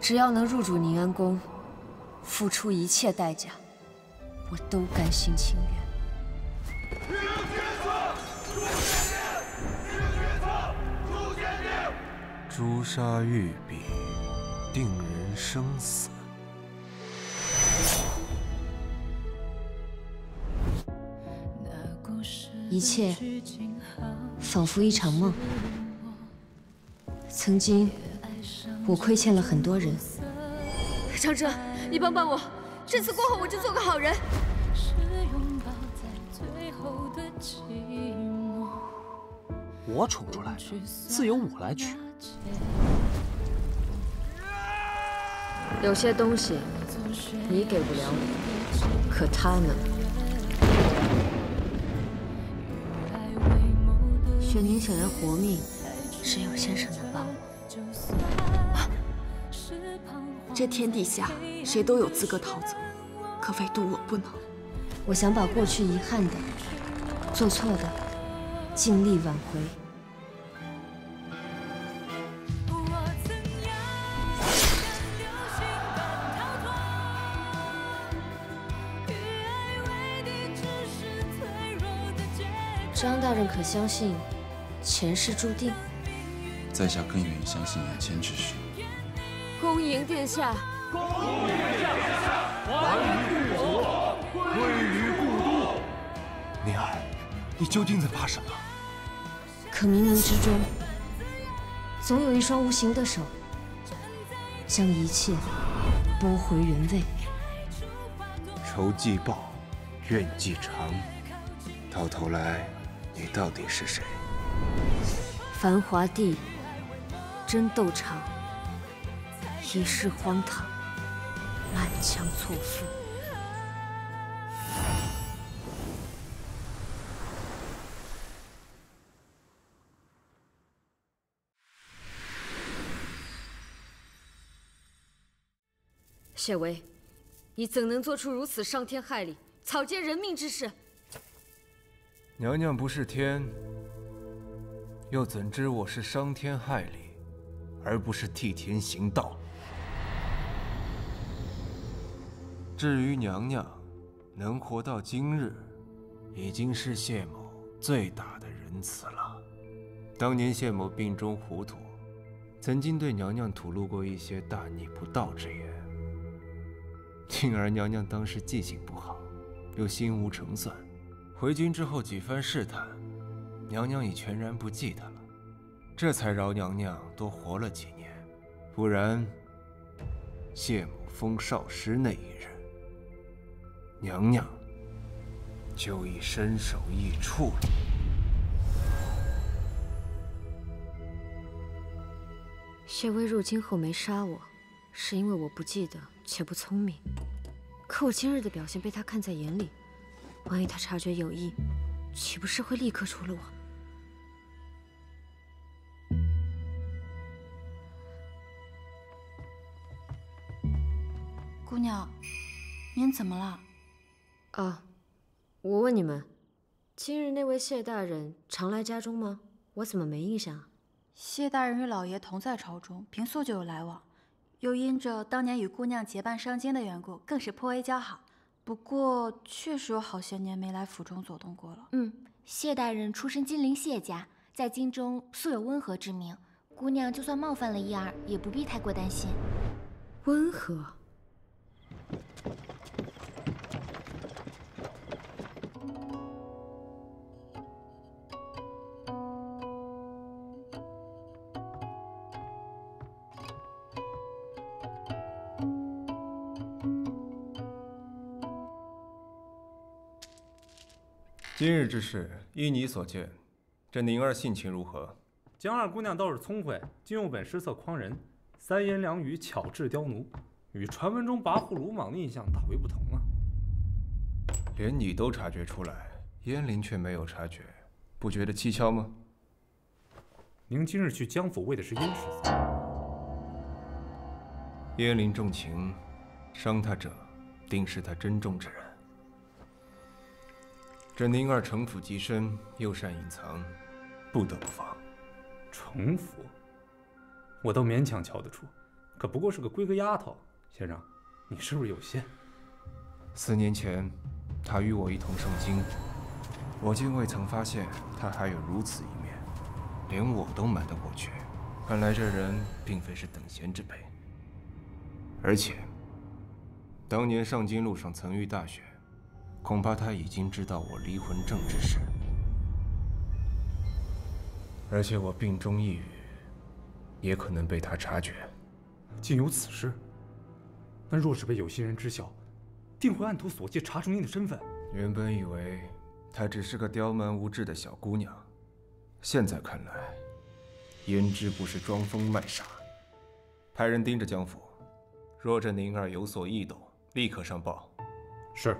只要能入主宁安宫，付出一切代价，我都甘心情愿。诛杀玉璧，定人生死。一切仿佛一场梦。曾经，我亏欠了很多人。长哲，你帮帮我，这次过后我就做个好人。我宠出来的，自有我来取。有些东西你给不了我，可他呢？玄宁想要活命，只有先生能帮我。这天底下谁都有资格逃走，可唯独我不能。我想把过去遗憾的、做错的，尽力挽回。张大人可相信前世注定？在下更愿意相信眼前之事。恭迎殿下！恭迎殿下！还于故国，归于故都。宁儿，你究竟在怕什么？可冥冥之中，总有一双无形的手，将一切拨回原位。仇既报，怨既偿，到头来，你到底是谁？繁华地，争斗场，一世荒唐，满腔错付。谢薇，你怎能做出如此伤天害理、草菅人命之事？娘娘不是天，又怎知我是伤天害理，而不是替天行道？至于娘娘能活到今日，已经是谢某最大的仁慈了。当年谢某病中糊涂，曾经对娘娘吐露过一些大逆不道之言。幸而娘娘当时记性不好，又心无成算，回军之后几番试探，娘娘已全然不记得了，这才饶娘娘多活了几年。不然，谢某封少师那一日，娘娘就已身首异处了。谢薇入京后没杀我，是因为我不记得且不聪明。可我今日的表现被他看在眼里，万一他察觉有异，岂不是会立刻除了我？姑娘，您怎么了？啊，我问你们，今日那位谢大人常来家中吗？我怎么没印象啊？谢大人与老爷同在朝中，平素就有来往，又因着当年与姑娘结伴上京的缘故，更是颇为交好。不过确实有好些年没来府中走动过了。谢大人出身金陵谢家，在京中素有温和之名，姑娘就算冒犯了一二，也不必太过担心。温和。今日之事，依你所见，这宁儿性情如何？江二姑娘倒是聪慧，竟用本诗策诓人，三言两语巧治刁奴，与传闻中跋扈鲁莽的印象大为不同啊！连你都察觉出来，燕陵却没有察觉，不觉得蹊跷吗？您今日去江府为的是燕世子。燕陵重情，伤他者定是他珍重之人。这宁儿城府极深，又善隐藏，不得不防。城府，我倒勉强瞧得出，可不过是个闺阁丫头。先生，你是不是有心？4年前，他与我一同上京，我竟未曾发现他还有如此一面，连我都瞒得过去。看来这人并非是等闲之辈。而且，当年上京路上曾遇大雪，恐怕他已经知道我离魂症之事。而且我病中一语，也可能被他察觉。竟有此事？那若是被有心人知晓，定会按图索骥查出您的身份。原本以为她只是个刁蛮无知的小姑娘，现在看来，胭脂不是装疯卖傻。派人盯着江府，若这宁儿有所异动，立刻上报。是。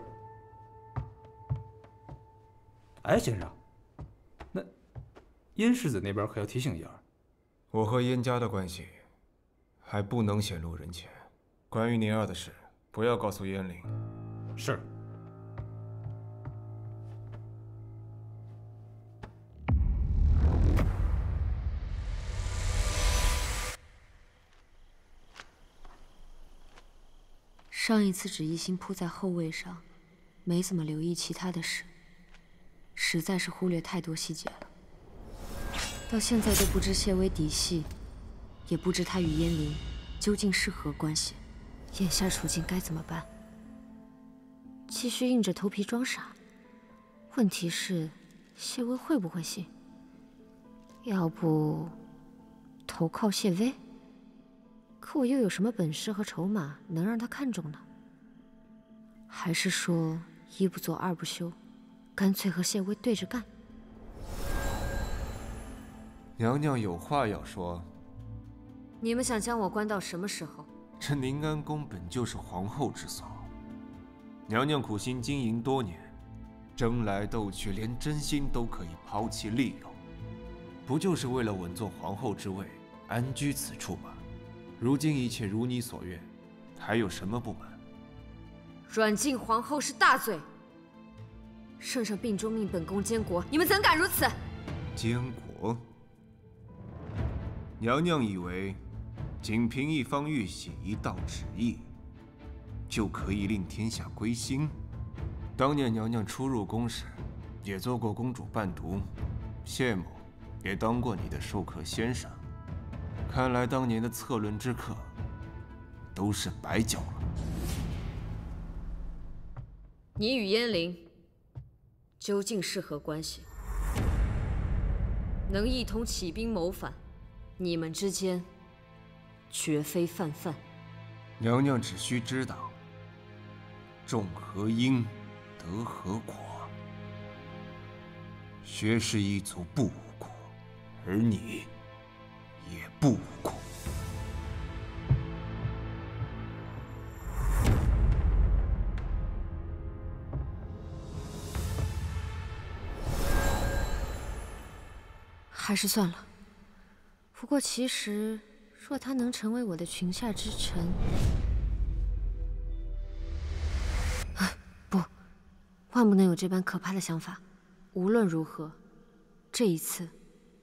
哎，先生，那燕世子那边可要提醒一下。我和燕家的关系还不能显露人前。关于宁儿的事，不要告诉燕灵。是。上一次只一心扑在后位上，没怎么留意其他的事，实在是忽略太多细节了。到现在都不知谢薇底细，也不知他与燕灵究竟是何关系。眼下处境该怎么办？继续硬着头皮装傻？问题是，谢薇会不会信？要不投靠谢薇？可我又有什么本事和筹码能让他看中呢？还是说一不做二不休，干脆和谢薇对着干？娘娘有话要说。你们想将我关到什么时候？这宁安宫本就是皇后之所，娘娘苦心经营多年，争来斗去，连真心都可以抛弃利用，不就是为了稳坐皇后之位，安居此处吗？如今一切如你所愿，还有什么不满？软禁皇后是大罪，圣上病中命本宫监国，你们怎敢如此？监国？娘娘以为仅凭一方玉玺一道旨意，就可以令天下归心？当年娘娘初入宫时，也做过公主伴读，谢某也当过你的授课先生。看来当年的策论之课都是白教了。你与燕灵究竟是何关系？能一同起兵谋反，你们之间绝非泛泛。娘娘只需知道，种何因，得何果。薛氏一族不无辜，而你也不无辜。还是算了。不过其实，若他能成为我的裙下之臣，不，万不能有这般可怕的想法。无论如何，这一次，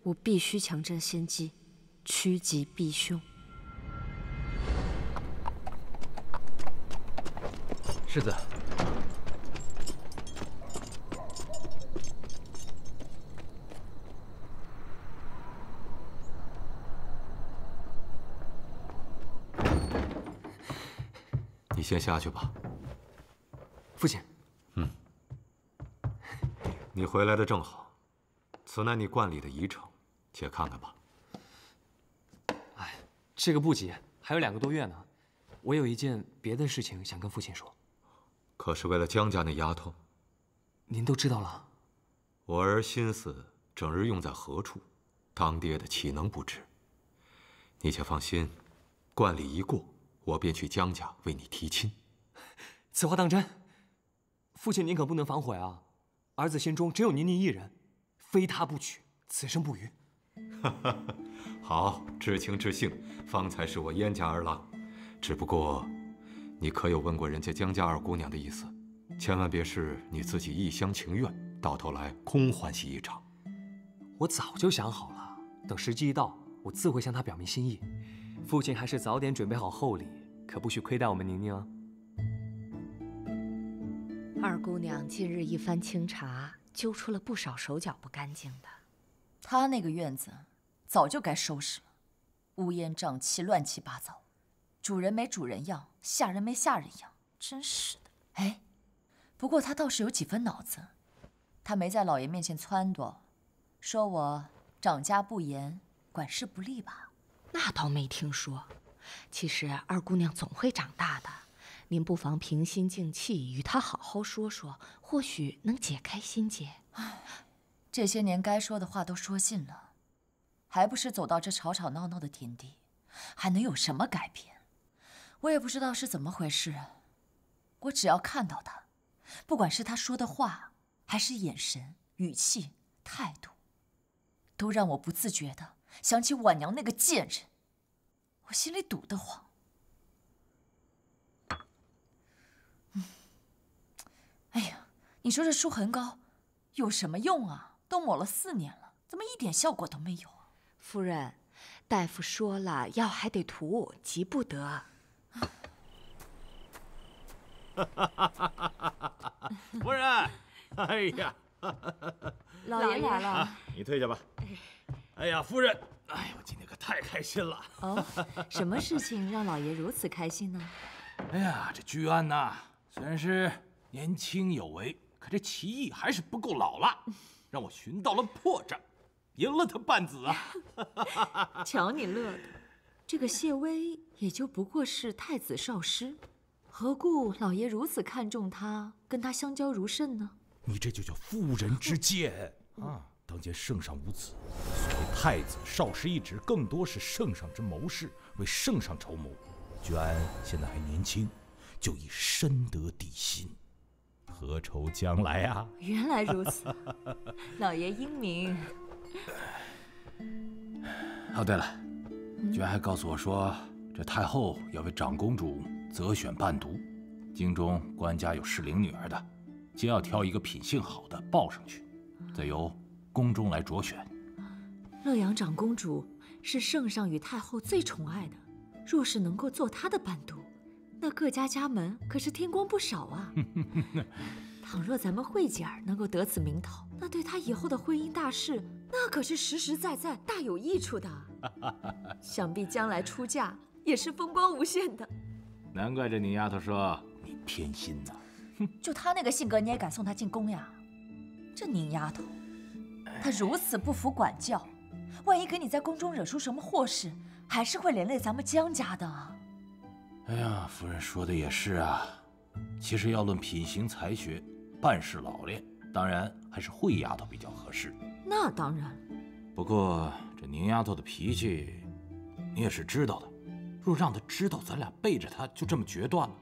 我必须抢占先机，趋吉避凶。世子。你先下去吧。父亲。你回来的正好，此乃你观礼的仪程，且看看吧。哎，这个不急，还有2个多月呢。我有一件别的事情想跟父亲说。可是为了江家那丫头？您都知道了。我儿心思整日用在何处，当爹的岂能不知？你且放心，观礼一过，我便去江家为你提亲。此话当真？父亲您可不能反悔啊！儿子心中只有您一人，非他不娶，此生不渝。好，知情知性，方才是我燕家儿郎。只不过，你可有问过人家江家二姑娘的意思？千万别是你自己一厢情愿，到头来空欢喜一场。我早就想好了，等时机一到，我自会向她表明心意。父亲还是早点准备好厚礼，可不许亏待我们宁宁啊。二姑娘近日一番清查，揪出了不少手脚不干净的。她那个院子早就该收拾了，乌烟瘴气，乱七八糟，主人没主人样，下人没下人样，真是的。哎，不过她倒是有几分脑子，她没在老爷面前撺掇，说我长家不严，管事不力吧？那倒没听说。其实二姑娘总会长大的，您不妨平心静气，与她好好说说，或许能解开心结。这些年该说的话都说尽了，还不是走到这吵吵闹闹的田地，还能有什么改变？我也不知道是怎么回事，我只要看到他，不管是他说的话，还是眼神、语气、态度，都让我不自觉的想起婉娘那个贱人，我心里堵得慌。哎呀，你说这舒痕膏有什么用啊？都抹了4年了，怎么一点效果都没有啊？夫人，大夫说了，药还得涂，急不得。夫人，哎呀，老爷来了，你退下吧。哎呀，夫人，哎呦，今天可太开心了。哦，什么事情让老爷如此开心呢？哎呀，这居安呐，虽然是年轻有为，可这棋艺还是不够老辣，让我寻到了破绽，赢了他半子啊！瞧你乐的，这个谢微也就不过是太子少师，何故老爷如此看重他，跟他相交如甚呢？你这就叫妇人之见啊！当今圣上无子，所谓太子少师一职，更多是圣上之谋士，为圣上筹谋。居安现在还年轻，就已深得底心，何愁将来啊？原来如此，老爷英明。哦，对了，居然还告诉我说，这太后要为长公主择选伴读，京中官家有适龄女儿的，皆要挑一个品性好的报上去，再由宫中来着选。乐阳长公主是圣上与太后最宠爱的，若是能够做她的伴读，那各家家门可是添光不少啊。倘若咱们慧姐儿能够得此名头，那对她以后的婚姻大事，那可是实实在在大有益处的。想必将来出嫁也是风光无限的。难怪这宁丫头说你偏心呐。就她那个性格，你也敢送她进宫呀？这宁丫头，她如此不服管教，万一给你在宫中惹出什么祸事，还是会连累咱们江家的。哎呀，夫人说的也是啊。其实要论品行才学，办事老练，当然还是慧丫头比较合适。那当然。不过这宁丫头的脾气，你也是知道的。若让她知道咱俩背着她就这么决断了，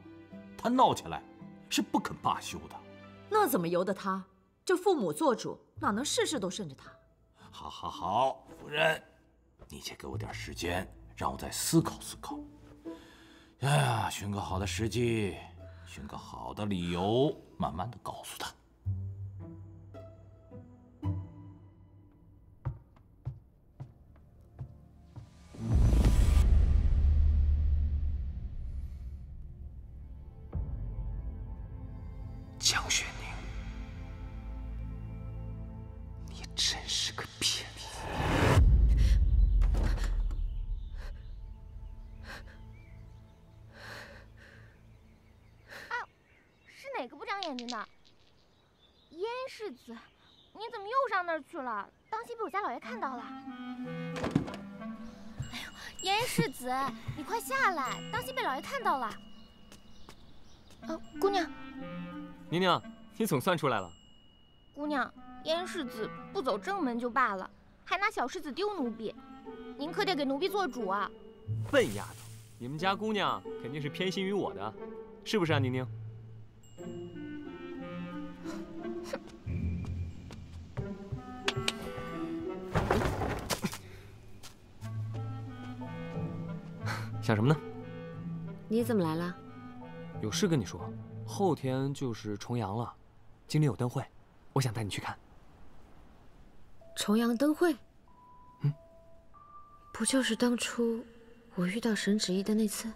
她闹起来是不肯罢休的。那怎么由得她？这父母做主，哪能事事都顺着她？好，好，好，夫人，你且给我点时间，让我再思考思考。哎呀，寻个好的时机，寻个好的理由，慢慢的告诉他。江雪宁，你真是个骗子！是哪个不长眼睛的？燕世子，你怎么又上那儿去了？当心被我家老爷看到了！哎呦，燕世子，你快下来，当心被老爷看到了。姑娘，宁宁，你总算出来了。姑娘，燕世子不走正门就罢了，还拿小世子丢奴婢，您可得给奴婢做主啊！笨丫头，你们家姑娘肯定是偏心于我的，是不是啊，宁宁？想什么呢？你怎么来了？有事跟你说，后天就是重阳了，京里有灯会，我想带你去看。重阳灯会？不就是当初我遇到沈芷怡的那次？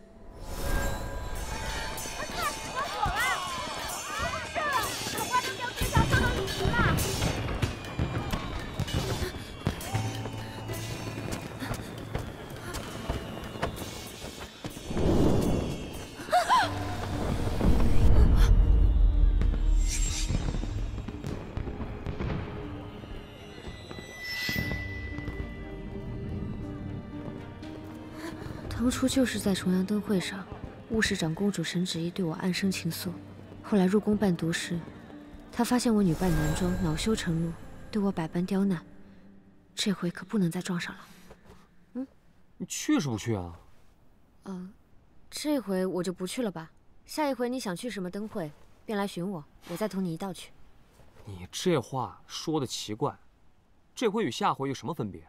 当初就是在重阳灯会上，雾市长公主沈芷怡对我暗生情愫。后来入宫伴读时，她发现我女扮男装，恼羞成怒，对我百般刁难。这回可不能再撞上了。你去是不去啊？这回我就不去了吧。下一回你想去什么灯会，便来寻我，我再同你一道去。你这话说的奇怪，这回与下回有什么分别？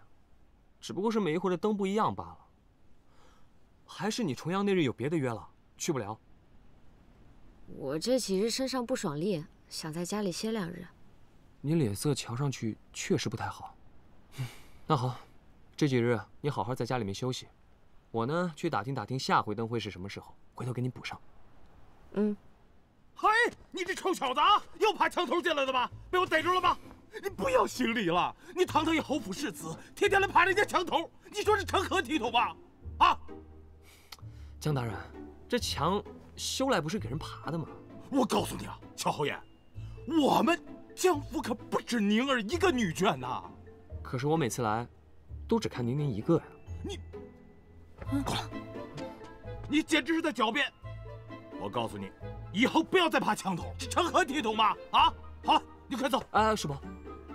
只不过是每一回的灯不一样罢了。还是你重阳那日有别的约了，去不了？我这几日身上不爽利，想在家里歇2日。你脸色瞧上去确实不太好。那好，这几日你好好在家里面休息，我呢去打听打听下回灯会是什么时候，回头给你补上。嘿，你这臭小子啊，又爬墙头进来的吧？被我逮住了吧？你不要行礼了，你堂堂一侯府世子，天天来爬人家墙头，你说这成何体统吧？啊！江大人，这墙修来不是给人爬的吗？我告诉你啊，乔侯爷，我们江府可不止宁儿一个女眷呐。可是我每次来，都只看宁宁一个呀。你，过来！你简直是在狡辩！我告诉你，以后不要再爬墙头，这成何体统嘛！啊，好了，你快走。师伯，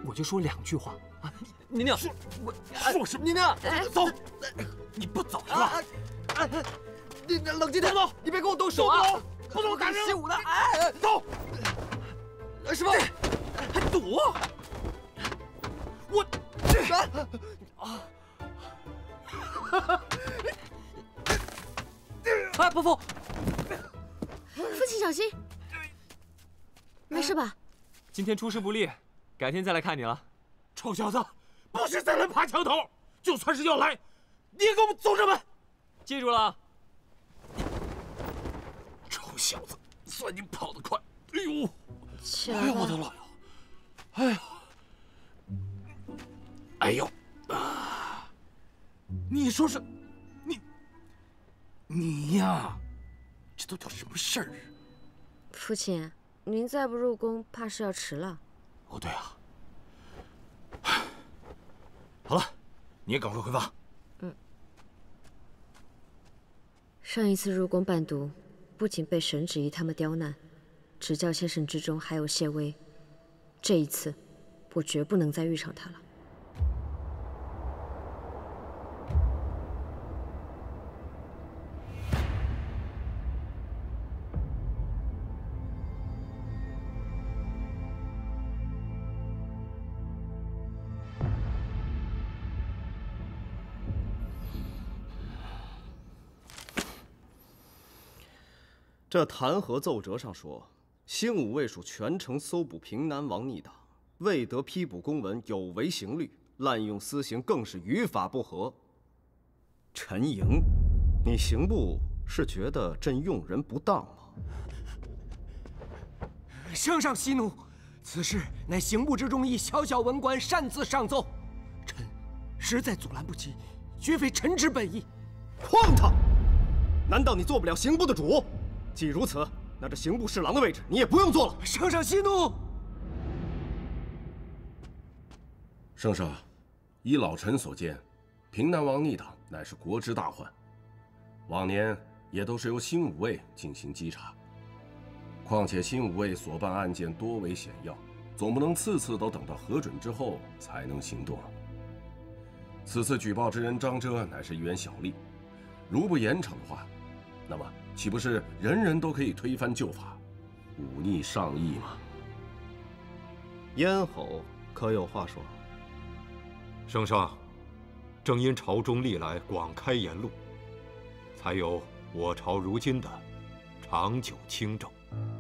我就说2句话啊。宁宁，说什么？宁宁，走！你不走是吧？你冷静点，走！你别跟我动手啊！不能打人！习武的，走！师伯，还躲？我伯父，父亲小心，没事吧？今天出师不利，改天再来看你了。臭小子，不是再来爬墙头，就算是要来，你也给我们走上门！记住了。臭小子，算你跑得快！哎呦，起来吧！我的老爷！哎呦，哎呦啊！你说是，你呀，这都叫什么事儿啊？父亲，您再不入宫，怕是要迟了。哦，对啊。好了，你也赶快回房。上一次入宫伴读，不仅被沈芷怡他们刁难，执教先生之中还有谢薇。这一次，我绝不能再遇上他了。这弹劾奏折上说，新武卫署全城搜捕平南王逆党，未得批捕公文，有违刑律，滥用私刑，更是于法不合。陈莹，你刑部是觉得朕用人不当吗？圣上息怒，此事乃刑部之中一小小文官擅自上奏，臣实在阻拦不及，绝非臣之本意。荒唐！难道你做不了刑部的主？既如此，那这刑部侍郎的位置你也不用做了。圣上息怒。圣上，依老臣所见，平南王逆党乃是国之大患，往年也都是由新武卫进行稽查。况且新武卫所办案件多为险要，总不能次次都等到核准之后才能行动。此次举报之人张遮乃是一员小吏，如不严惩的话，那么岂不是人人都可以推翻旧法，忤逆上意吗？咽喉可有话说？圣上，正因朝中历来广开言路，才有我朝如今的长久清正。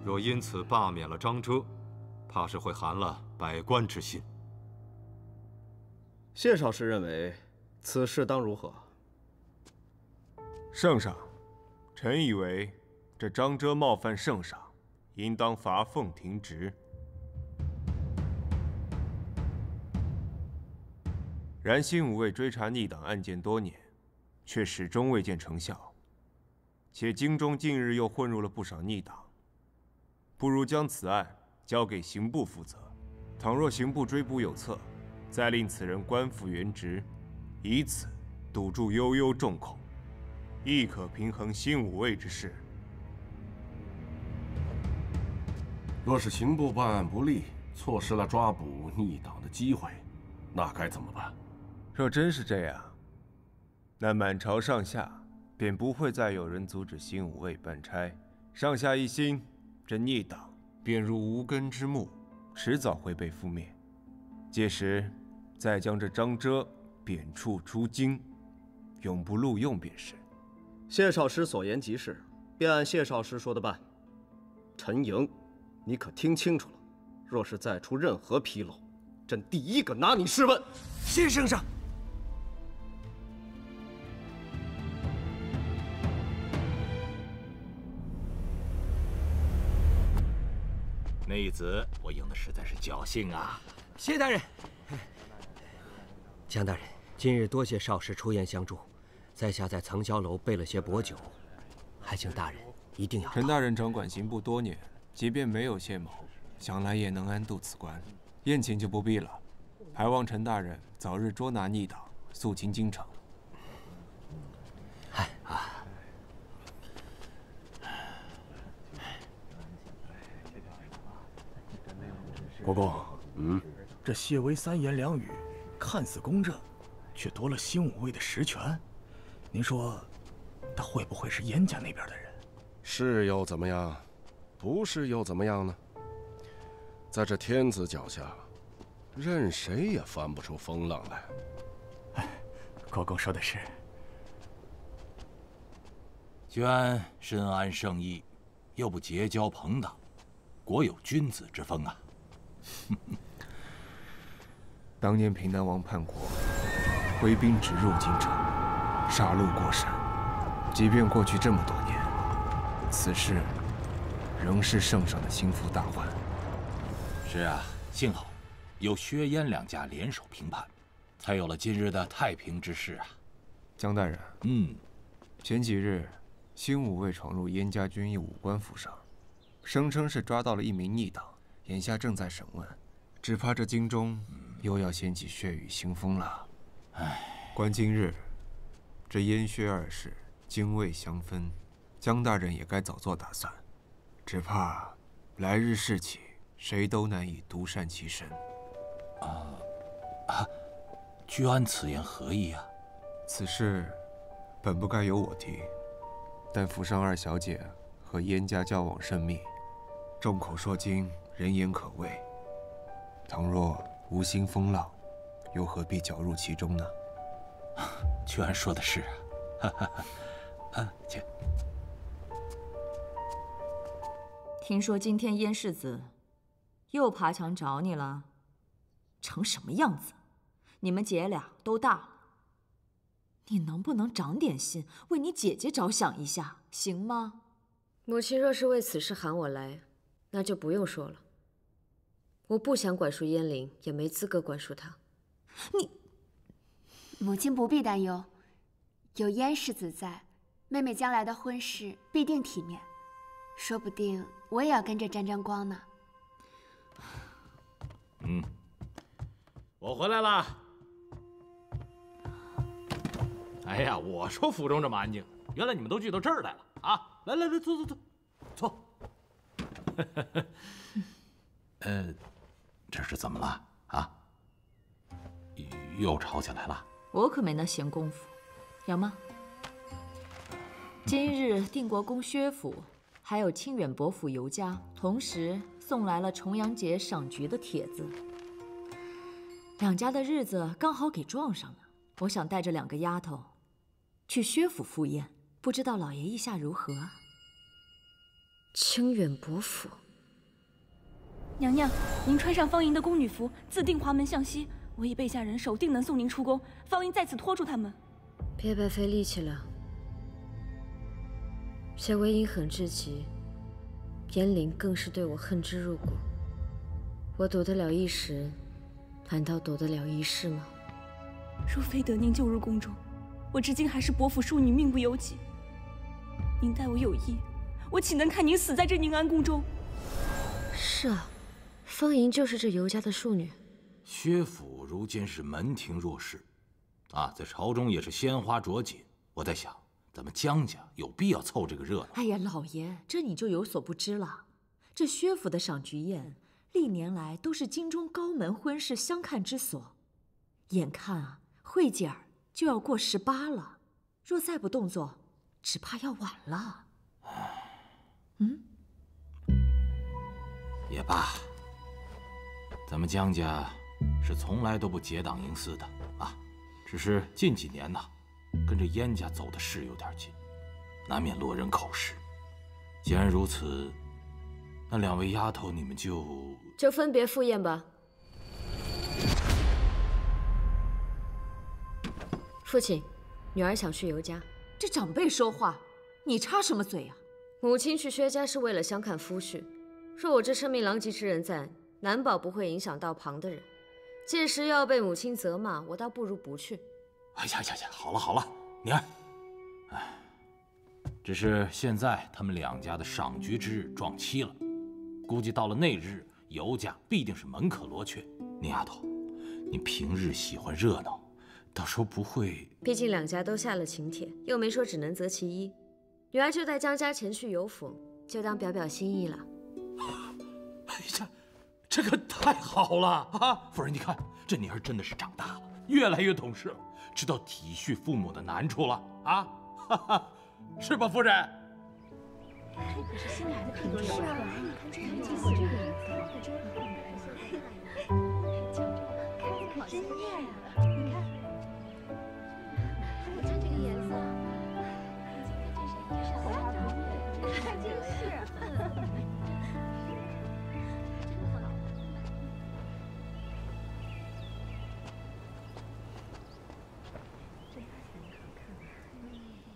若因此罢免了张遮，怕是会寒了百官之心。谢少师认为，此事当如何？圣上，臣以为这张遮冒犯圣上，应当罚俸停职。然新武卫追查逆党案件多年，却始终未见成效，且京中近日又混入了不少逆党，不如将此案交给刑部负责。倘若刑部追捕有策，再令此人官复原职，以此堵住悠悠众口，亦可平衡新武卫之势。若是刑部办案不力，错失了抓捕逆党的机会，那该怎么办？若真是这样，那满朝上下便不会再有人阻止新武卫办差。上下一心，这逆党便如无根之木，迟早会被覆灭。届时，再将这张遮贬黜出京，永不录用便是。谢少师所言极是，便按谢少师说的办。陈莹，你可听清楚了，若是再出任何纰漏，朕第一个拿你试问。谢圣上。内子，我用的实在是侥幸啊！谢大人。江大人，今日多谢少师出言相助，在下在藏霄楼备了些薄酒，还请大人一定要。陈大人掌管刑部多年，即便没有谢某，想来也能安度此关。宴请就不必了，还望陈大人早日捉拿逆党，肃清京城。国公，这谢威三言两语，看似公正，却夺了新武卫的实权。您说，他会不会是燕家那边的人？是又怎么样？不是又怎么样呢？在这天子脚下，任谁也翻不出风浪来。国公说的是。居安深谙圣意，又不结交朋党，果有君子之风啊！当年平南王叛国，挥兵直入京城，杀戮过甚。即便过去这么多年，此事仍是圣上的心腹大患。是啊，幸好有薛燕两家联手平叛，才有了今日的太平之势啊。江大人，前几日新武卫闯入燕家军役武官府上，声称是抓到了一名逆党，眼下正在审问，只怕这京中又要掀起血雨腥风了。观今日这燕薛二世泾渭相分，江大人也该早做打算，只怕来日事起，谁都难以独善其身。居安此言何意啊？此事本不该由我提，但府上二小姐和燕家交往甚密，众口铄金，人言可畏。倘若无心风浪，又何必搅入其中呢？居安说的是啊，且。听说今天燕世子又爬墙找你了，成什么样子？你们姐俩都大了，你能不能长点心，为你姐姐着想一下，行吗？母亲若是为此事喊我来，那就不用说了。我不想管束燕翎，也没资格管束她。母亲不必担忧，有燕世子在，妹妹将来的婚事必定体面，说不定我也要跟着沾沾光呢。我回来了。哎呀，我说府中这么安静，原来你们都聚到这儿来了啊！来，坐。这是怎么了啊？又吵起来了？我可没那闲工夫，有吗？今日定国公薛府还有清远伯府尤家同时送来了重阳节赏菊的帖子，两家的日子刚好给撞上了。我想带着两个丫头去薛府赴宴，不知道老爷意下如何？清远伯府。娘娘，您穿上方莹的宫女服，自定华门向西。我已备下人手，定能送您出宫。方莹在此拖住他们。别白费力气了。谢微阴狠至极，燕翎更是对我恨之入骨。我躲得了一时，难道躲得了一世吗？若非得您救入宫中，我至今还是伯府庶女，命不由己。您待我有意，我岂能看您死在这宁安宫中？是啊，方莹就是这尤家的庶女。薛府如今是门庭若市，在朝中也是鲜花着锦。我在想，咱们江家有必要凑这个热闹。哎呀，老爷，这你就有所不知了。这薛府的赏菊宴，历年来都是京中高门婚事相看之所。眼看慧姐儿就要过18了，若再不动作，只怕要晚了。也罢，咱们江家是从来都不结党营私的只是近几年跟着燕家走的是有点近，难免落人口实。既然如此，那2位丫头你们就分别赴宴吧。父亲，女儿想去尤家。这长辈说话，你插什么嘴呀？母亲去薛家是为了相看夫婿，若我这生命狼藉之人在，难保不会影响到旁的人。届时要被母亲责骂，我倒不如不去。哎呀，好了，娘。只是现在他们2家的赏菊之日撞期了，估计到了那日，尤家必定是门可罗雀。宁丫头，你平日喜欢热闹，到时候不会……毕竟2家都下了请帖，又没说只能择其一。女儿就带江家前去尤府，就当表表心意了。哎呀，这可太好了夫人，你看这妮儿真的是长大了，越来越懂事了，知道体恤父母的难处了是吧，夫人？这可是新来的品种。是啊，你看这个金色这个颜色，看好鲜艳呀！你看，我看这个颜色，这是好看的，还真是。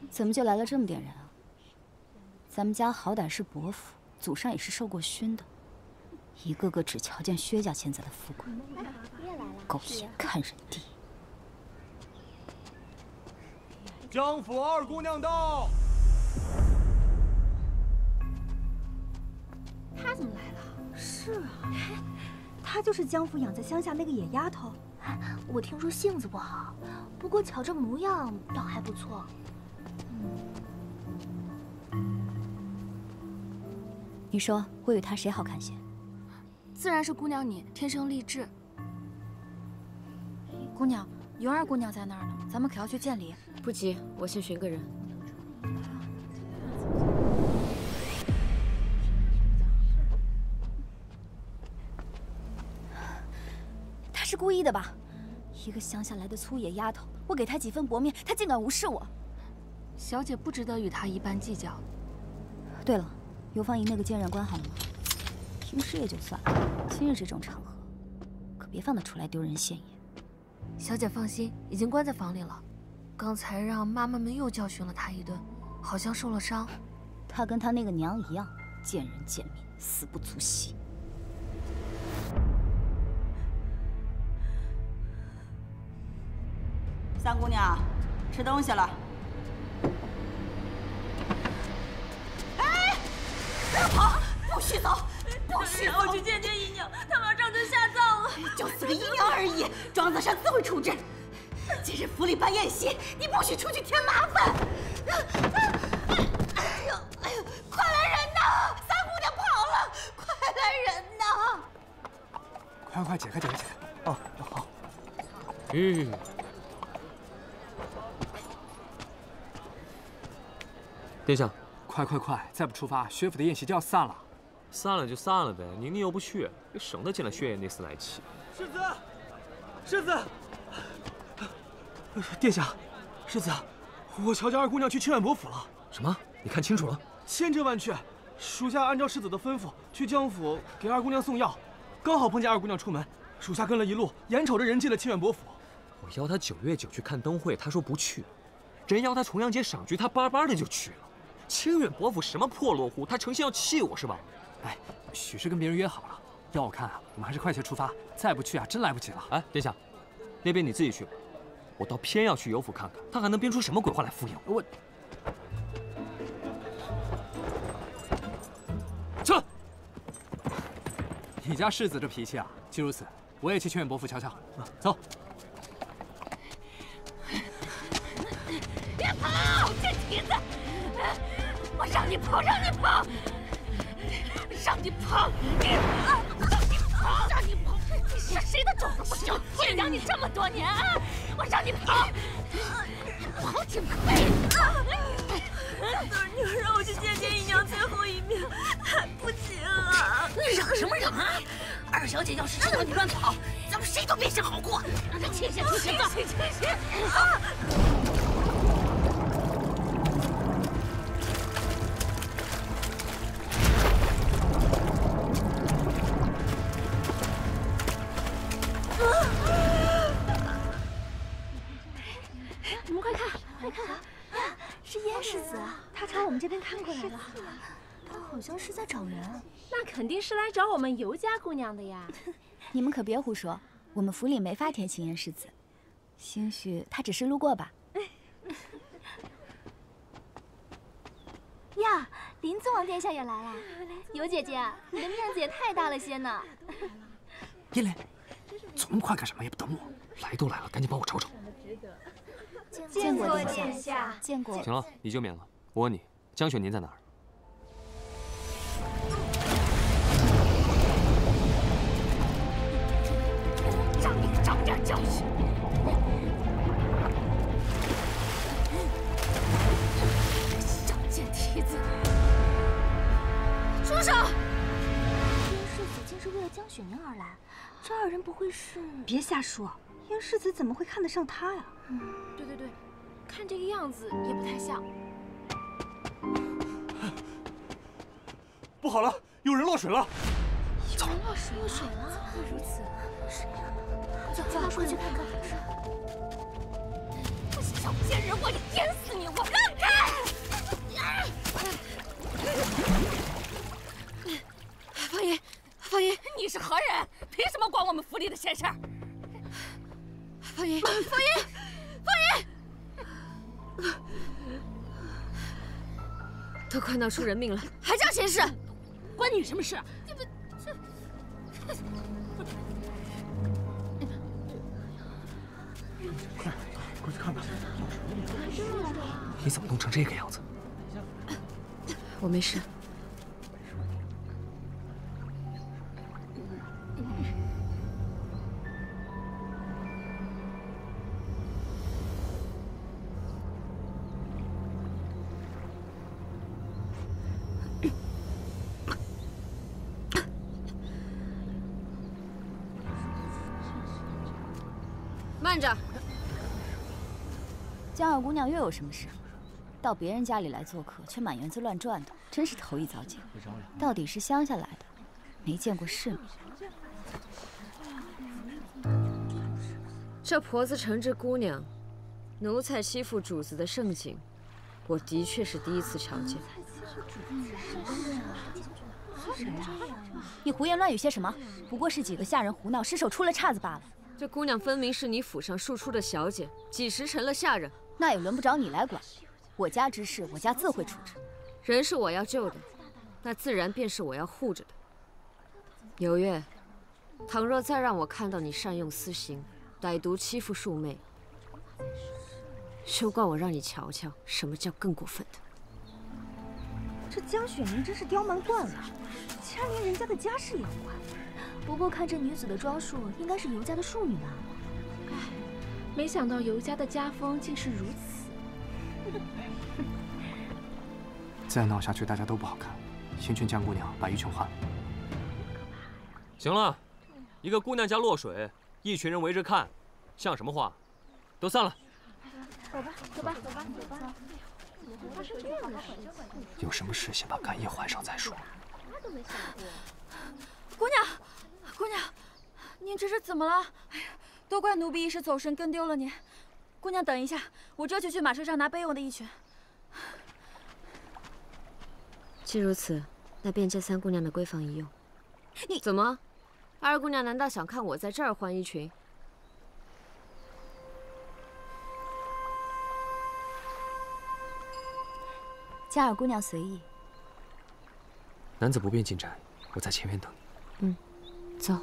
怎么就来了这么点人啊？咱们家好歹是伯府，祖上也是受过熏的，一个个只瞧见薛家现在的富贵，狗眼看人低。江府2姑娘到。她怎么来了？是啊，她就是江府养在乡下那个野丫头。我听说性子不好，不过瞧这模样倒还不错。你说我与她谁好看些？自然是姑娘你，天生丽质。姑娘，尤2姑娘在那儿呢，咱们可要去见礼。不急，我先寻个人。她是故意的吧？一个乡下来的粗野丫头，我给她几分薄面，她竟敢无视我。小姐不值得与她一般计较。对了，尤芳莹那个奸人关好了吗？平时也就算了，今日这种场合，可别放她出来丢人现眼。小姐放心，已经关在房里了。刚才让妈妈们又教训了她一顿，好像受了伤。她跟她那个娘一样，见人见面，死不足惜。三姑娘，吃东西了。哎，不要跑！不许走！不许走！我去见姨娘，她马上就下葬了。就是个姨娘而已，庄子上自会处置。今日府里办宴席，你不许出去添麻烦。哎呦，快来人呐！三姑娘跑了，快来人呐！快解开！哦，好。殿下，快！再不出发，薛府的宴席就要散了。散了就散了呗，宁又不去，也省得见了薛爷那厮来气。世子，殿下，世子，我瞧见2姑娘去清远伯府了。什么？你看清楚了？千真万确，属下按照世子的吩咐去江府给二姑娘送药，刚好碰见二姑娘出门，属下跟了一路，眼瞅着人进了清远伯府。我邀他9月9去看灯会，他说不去；人邀他重阳节赏菊，他巴巴的就去了。清远伯府什么破落户，他成心要气我是吧？哎，许是跟别人约好了，要我看啊，我们还是快些出发，再不去啊，真来不及了。哎，殿下，那边你自己去吧，我倒偏要去尤府看看，他还能编出什么鬼话来敷衍我？撤！你家世子这脾气啊，既如此，我也去清远伯府瞧瞧。走。别跑，贱蹄子！我让你跑，让你跑，让你跑，让你跑！你是谁的种都不行！我养你这么多年啊，我让你跑，跑挺快的。女儿让我去见见姨娘最后一面，还不行啊！你嚷什么嚷啊！二小姐要是知道你乱跑，咱们谁都别想好过。让她清醒清醒，清醒！你们快看，快看！是燕世子，他朝我们这边看过来了。他好像是在找人。那肯定是来找我们尤家姑娘的呀。你们可别胡说，我们府里没法添请燕世子，兴许他只是路过吧。呀，林宗王殿下也来了。尤姐姐，你的面子也太大了些呢。叶莲，走那么快干什么？也不等我。来都来了，赶紧帮我瞅瞅。见过殿下，见过。行了，你就免了。我问你，江雪您在哪儿？让你长点教训！小贱蹄子！住手！燕世子竟是为了江雪宁而来，这二人不会是……别瞎说，燕世子怎么会看得上他呀？对，看这个样子也不太像。不好了，有人落水了！有人落水了？如此，谁呀？走，快去看看。小贱人，我得淹死你！我让开！方爷，你是何人？凭什么管我们府里的闲事儿？方爷，都快闹出人命了，还叫闲事？关你什么事？快去看看！你怎么弄成这个样子？我没事。慢着！江二姑娘又有什么事？到别人家里来做客，却满园子乱转的，真是头一遭见。到底是乡下来的，没见过世面。这婆子承制姑娘，奴才欺负主子的盛景，我的确是第一次瞧见。你胡言乱语些什么？不过是几个下人胡闹，失手出了岔子罢了。这姑娘分明是你府上庶出的小姐，几时成了下人？那也轮不着你来管。我家之事，我家自会处置。人是我要救的，那自然便是我要护着的。有月，倘若再让我看到你善用私刑，歹毒欺负庶妹，休怪我让你瞧瞧什么叫更过分的。这江雪宁真是刁蛮惯了，竟然连人家的家事也不管。不过看这女子的装束，应该是尤家的庶女吧？唉，没想到尤家的家风竟是如此。再闹下去，大家都不好看。先劝江姑娘把衣裙换了。行了，一个姑娘家落水，一群人围着看，像什么话？都散了。走吧。有什么事先把干叶换上再说。姑娘，姑娘，您这是怎么了？哎呀，都怪奴婢一时走神跟丢了您。姑娘等一下，我这就去马车上拿备用的一群。既如此，那便借三姑娘的闺房一用。你怎么？二姑娘难道想看我在这儿换衣裙？嘉儿姑娘随意。男子不便进宅，我在前院等你。走。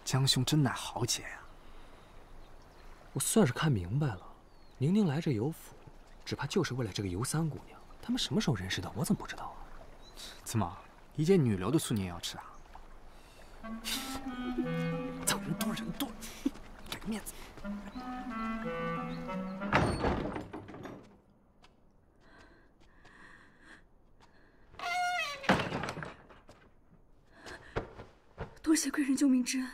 江兄真乃豪杰呀！我算是看明白了，宁宁来这游府，只怕就是为了这个尤三姑娘。他们什么时候认识的？我怎么不知道啊？怎么，一介女流的醋你也要吃啊？走人多人多，给个面子。多谢贵人救命之恩。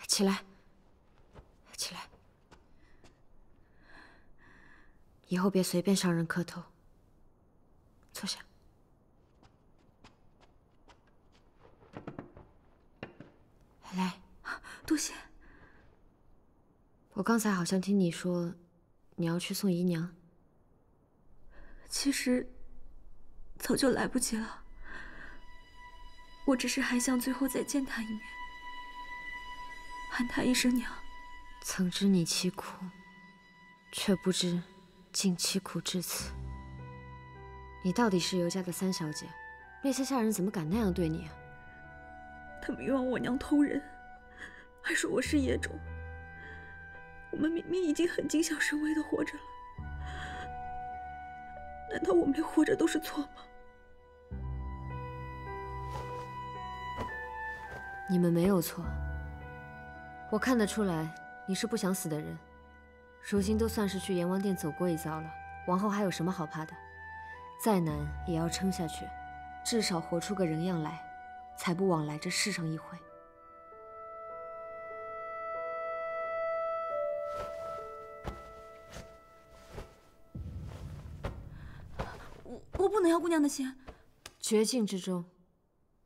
起来，起来。以后别随便上人磕头。坐下。来，多谢。我刚才好像听你说，你要去送姨娘。其实早就来不及了，我只是还想最后再见她一面，喊她一声娘。曾知你凄苦，却不知竟凄苦至此。你到底是尤家的三小姐，那些下人怎么敢那样对你啊？他们冤枉我娘偷人，还说我是野种。我们明明已经很谨小慎微的活着了，难道我们连活着都是错吗？你们没有错，我看得出来你是不想死的人。如今都算是去阎王殿走过一遭了，往后还有什么好怕的？再难也要撑下去，至少活出个人样来，才不枉来这世上一回。我不能要姑娘的钱。绝境之中，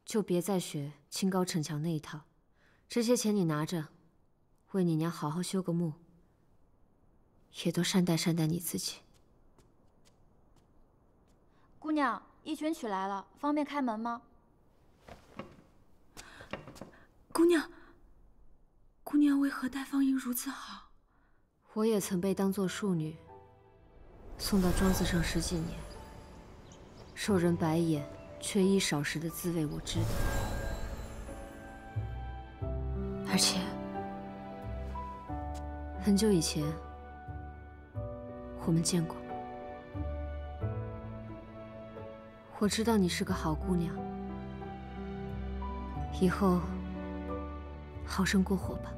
就别再学清高逞强那一套。这些钱你拿着，为你娘好好修个墓，也都善待善待你自己。姑娘，一群取来了，方便开门吗？姑娘，姑娘为何待方英如此好？我也曾被当作庶女，送到庄子上10几年，受人白眼，缺衣少食的滋味我知道。而且，很久以前，我们见过。我知道你是个好姑娘，以后好生过活吧。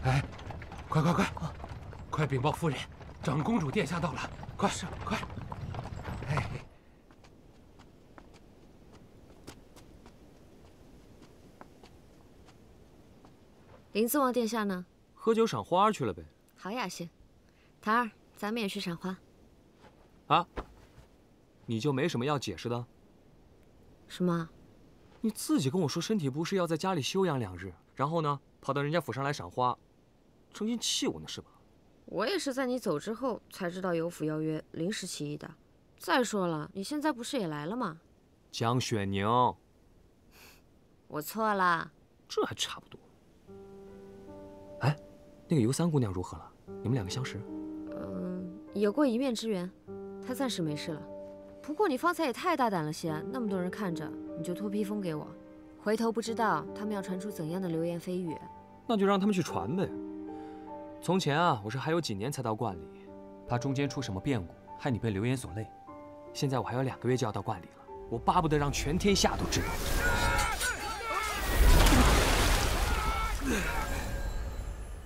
哎，快禀报夫人，长公主殿下到了，快！哎。林子王殿下呢？喝酒赏花去了呗。好雅兴，檀儿，咱们也去赏花。啊？你就没什么要解释的？什么？你自己跟我说身体不适，要在家里休养2日，然后呢，跑到人家府上来赏花，成心气我呢是吧？我也是在你走之后才知道有府邀约，临时起意的。再说了，你现在不是也来了吗？江雪宁，我错了。这还差不多。哎，那个尤三姑娘如何了？你们2个相识？有过一面之缘，她暂时没事了。不过你方才也太大胆了些，那么多人看着，你就托披风给我，回头不知道他们要传出怎样的流言蜚语。那就让他们去传呗。从前啊，我是还有几年才到观里，怕中间出什么变故，害你被流言所累。现在我还有2个月就要到观里了，我巴不得让全天下都知道。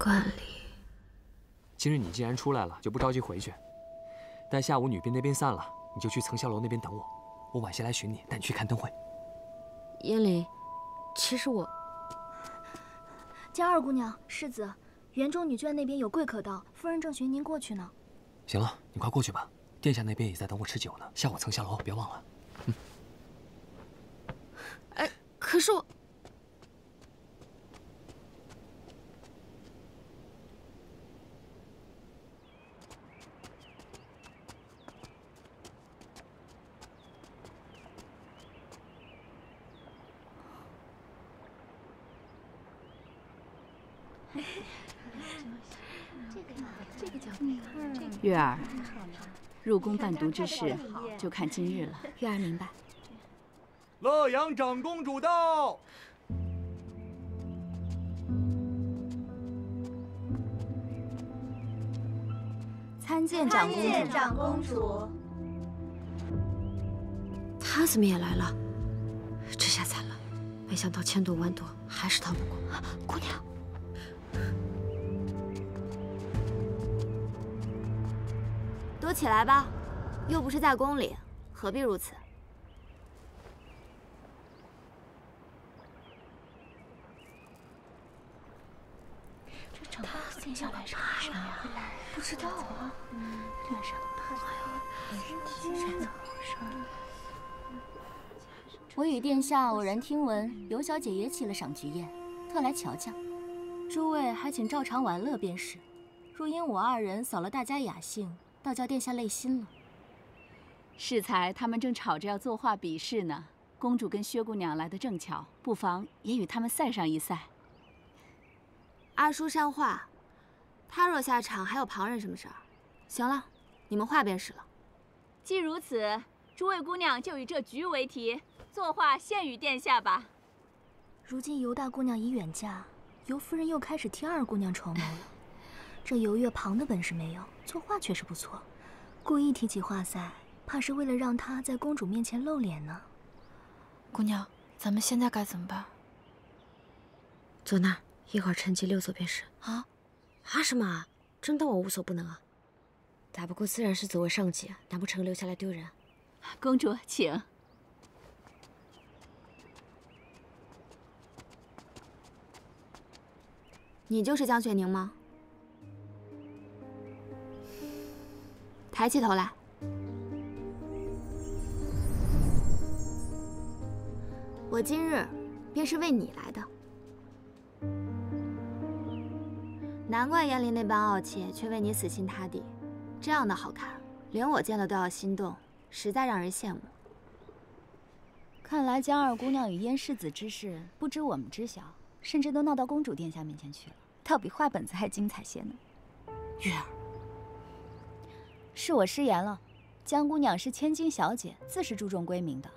馆里。今日你既然出来了，就不着急回去。待下午女兵那边散了，你就去层霄楼那边等我。我晚些来寻你，带你去看灯会。燕玲，其实我……江二姑娘，世子，园中女眷那边有贵可到，夫人正寻您过去呢。行了，你快过去吧。殿下那边也在等我吃酒呢。下午层霄楼，别忘了。哎，可是我……月儿，入宫伴读之事就看今日了。月儿明白。乐阳长公主到。参见长公主。参见长公主。他怎么也来了？这下惨了，没想到千躲万躲，还是逃不过。姑娘。 都起来吧，又不是在宫里，何必如此？这长发怎么来啥呀？不知道啊，脸上都怕呀。我与殿下偶然听闻，尤小姐也起了赏菊宴，特来瞧瞧。诸位还请照常玩乐便是。若因我二人扫了大家雅兴， 倒叫殿下累心了。适才他们正吵着要作画比试呢，公主跟薛姑娘来得正巧，不妨也与他们赛上一赛。二叔善画，他若下场，还有旁人什么事儿？行了，你们画便是了。既如此，诸位姑娘就以这局为题，作画献与殿下吧。如今尤大姑娘已远嫁，尤夫人又开始替二姑娘筹谋了。这尤月旁的本事没有，作画却是不错。故意提起画赛，怕是为了让她在公主面前露脸呢。姑娘，咱们现在该怎么办？坐那儿，一会儿趁机溜走便是。啊？什么啊？真当我无所不能啊？打不过自然是走为上计，难不成留下来丢人？公主，请。你就是江雪宁吗？ 抬起头来，我今日便是为你来的。难怪燕离那般傲气，却为你死心塌地，这样的好看，连我见了都要心动，实在让人羡慕。看来江二姑娘与燕世子之事，不知我们知晓，甚至都闹到公主殿下面前去了，倒比画本子还精彩些呢。月儿。 是我失言了，江姑娘是千金小姐，自是注重闺名的，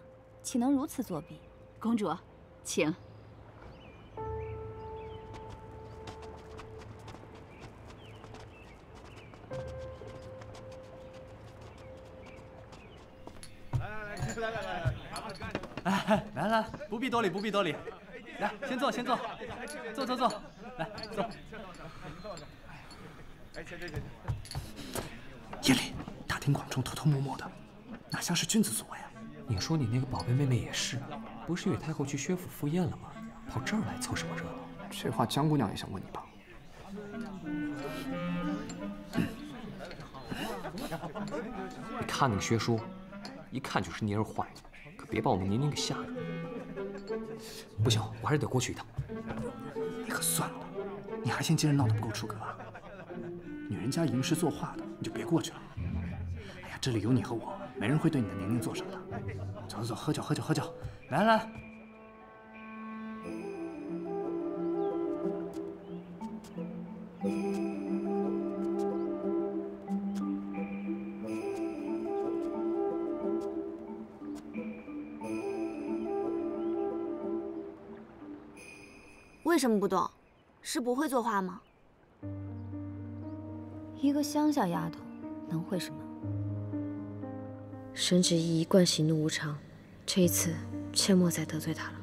岂能如此作弊？公主，请。来，不必多礼，不必多礼。来，先坐，坐，来坐。叶离，大庭广众、偷偷摸摸的，哪像是君子所为啊？你说你那个宝贝妹妹也是，不是与太后去薛府赴宴了吗？跑这儿来凑什么热闹？这话江姑娘也想问你吧？你看那个薛叔，一看就是蔫儿坏的，可别把我们宁宁给吓着。不行，我还是得过去一趟。你可算了，你还嫌今日闹得不够出格啊？女人家吟诗作画的，你就别过去了。哎呀，这里有你和我，没人会对你的宁宁做什么的。走，喝酒，来。为什么不动？是不会作画吗？一个乡下丫头，能会什么？沈芷怡一贯喜怒无常，这一次切莫再得罪她了。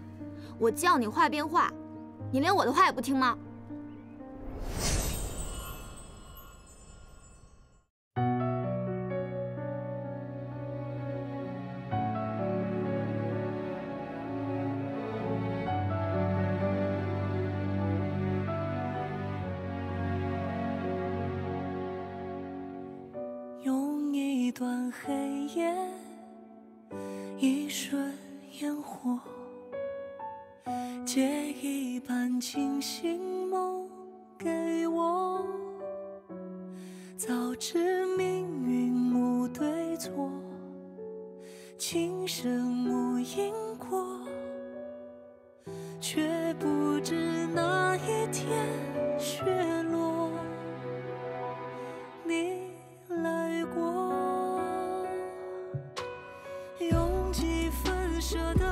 我叫你画便画，你连我的话也不听吗？段黑夜，一瞬烟火，借一半清醒梦给我。早知命运无对错，情深无因果，却不知那一天雪落，你来过，用几分舍得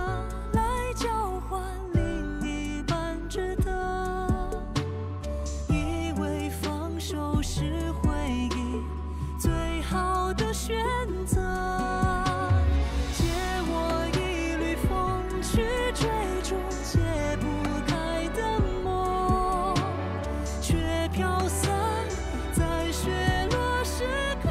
来交换另一半值得，以为放手是回忆最好的选择，借我一缕风去追逐解不开的梦，却飘散在雪落时刻。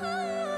啊